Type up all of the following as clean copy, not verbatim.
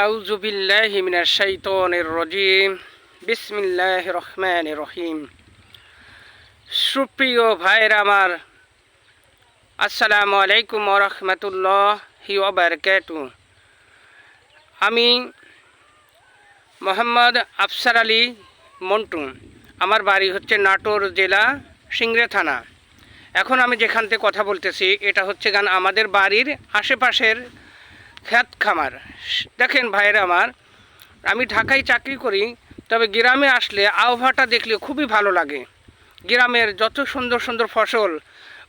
আউযু বিল্লাহি মিনাশ শাইতানির রাজিম। বিসমিল্লাহির রহমানির রহিম। সুপ্রিয় ভাইরা আমার, আসসালামু আলাইকুম ওয়া রাহমাতুল্লাহি ওয়া বারাকাতুহু। আমি মোহাম্মদ আফসার আলী মন্টু। আমার বাড়ি হচ্ছে নাটোর জেলা সিংড়া থানা। এখন আমি যেখান থেকে কথা বলতেছি এটা হচ্ছে আমাদের বাড়ির আশেপাশের ক্ষেত খামার। দেখেন ভাইরা আমার, আমি ঢাকায় চাকরি করি, তবে গ্রামে আসলে আবহাওয়াটা দেখলে খুবই ভালো লাগে। গ্রামের যত সুন্দর সুন্দর ফসল,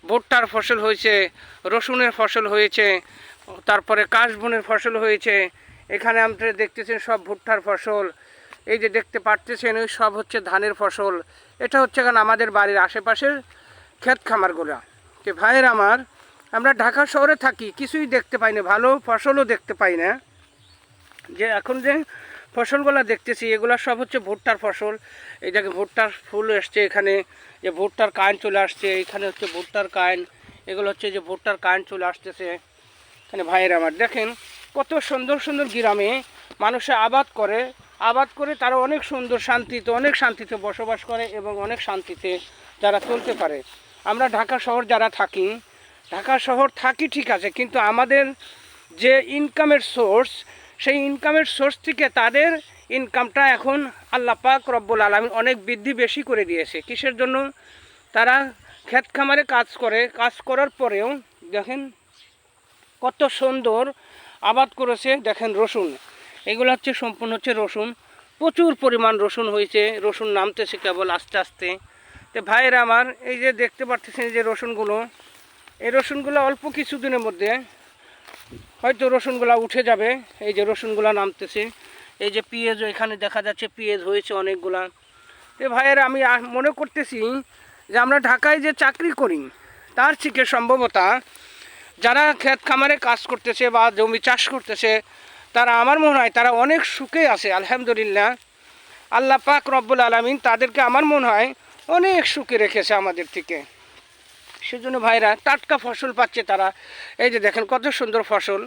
ভুট্টার ফসল হয়েছে, রসুনের ফসল হয়েছে, তারপরে কাশবনের ফসল হয়েছে। এখানে আপনারা দেখতেছেন সব ভুট্টার ফসল, এই যে দেখতে পারতেছেন ওই সব হচ্ছে ধানের ফসল। এটা হচ্ছে আমাদের বাড়ির আশেপাশের ক্ষেত খামারগুলো। তো ভাইয়ের আমার, আমরা ঢাকা শহরে থাকি, কিছুই দেখতে পাই না, ভালো ফসলও দেখতে পাই না। যে এখন যে ফসলগুলো দেখতেছি এগুলো সব হচ্ছে ভুট্টার ফসল। এই দেখে ভুট্টার ফুল এসছে, এখানে যে ভুট্টার কান চলে আসছে, এখানে হচ্ছে ভুট্টার কান, এগুলো হচ্ছে যে ভুট্টার কান চলে আসতেছে। এখানে ভাইয়ের আমার দেখেন কত সুন্দর সুন্দর গ্রামে মানুষে আবাদ করে তারা অনেক সুন্দর অনেক শান্তিতে বসবাস করে এবং অনেক শান্তিতে যারা চলতে পারে। আমরা ঢাকা শহর যারা থাকি, ঢাকা শহর থাকি ঠিক আছে, কিন্তু আমাদের যে ইনকামের সোর্স, সেই ইনকামের সোর্স থেকে তাদের ইনকামটা এখন আল্লাহ পাক রব্বুল আলামিন অনেক বৃদ্ধি বেশি করে দিয়েছে। কিসের জন্য? তারা ক্ষেত খামারে কাজ করার পরেও দেখেন কত সুন্দর আবাদ করেছে। দেখেন রসুন, এগুলো হচ্ছে সম্পূর্ণ হচ্ছে রসুন, প্রচুর পরিমাণ রসুন হয়েছে, রসুন নামতেছে কেবল আস্তে আস্তে। তো ভাইয়েরা আমার, এই যে দেখতে পাচ্ছেন যে রসুনগুলো, এই রসুনগুলো অল্প কিছুদিনের মধ্যে হয়তো রসুনগুলো উঠে যাবে। এই যে রসুনগুলো নামতেছে, এই যে পেঁয়াজ এখানে দেখা যাচ্ছে পেঁয়াজ হয়েছে অনেকগুলা। তো ভাইয়েরা আমি মনে করতেছি যে আমরা ঢাকায় যে চাকরি করি তার থেকে সম্ভবত যারা ক্ষেত খামারে কাজ করতেছে বা জমি চাষ করতেছে, তারা আমার মনে হয় তারা অনেক সুখে আছে। আলহামদুলিল্লাহ, আল্লাহ পাক রব্বুল আলামিন তাদেরকে আমার মনে হয় অনেক সুখে রেখেছে আমাদের থেকে। সেজন্য ভাইরা টাটকা ফসল পাচ্ছে তারা। এই যে দেখেন কত সুন্দর ফসল,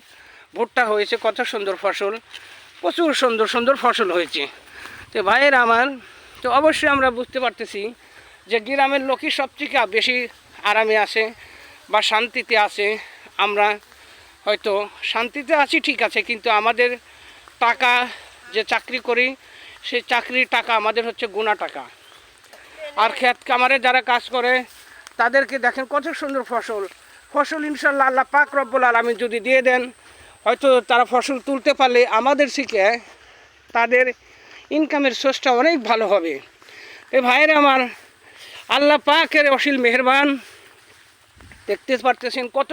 ভুট্টা হয়েছে, কত সুন্দর ফসল, প্রচুর সুন্দর সুন্দর ফসল হয়েছে। তো ভাইয়েরা আমার, তো অবশ্যই আমরা বুঝতে পারতেছি যে গ্রামের লোকই সবথেকে বেশি আরামে আছে বা শান্তিতে আছে। আমরা হয়তো শান্তিতে আছি ঠিক আছে, কিন্তু আমাদের টাকা যে চাকরি করি সেই চাকরির টাকা আমাদের হচ্ছে গুণা টাকা। আর ক্ষেত খামারে যারা কাজ করে তাদেরকে দেখেন কত সুন্দর ফসল ইনশাল্লাহ আল্লাহ পাক রব্বুল আলামিন যদি দিয়ে দেন, হয়তো তারা ফসল তুলতে পারলে আমাদের থেকে তাদের ইনকামের সোর্সটা অনেক ভালো হবে। এই ভাইয়ের আমার, আল্লাহ পাকের অসীম মেহেরবান, দেখতে পারতেছেন কত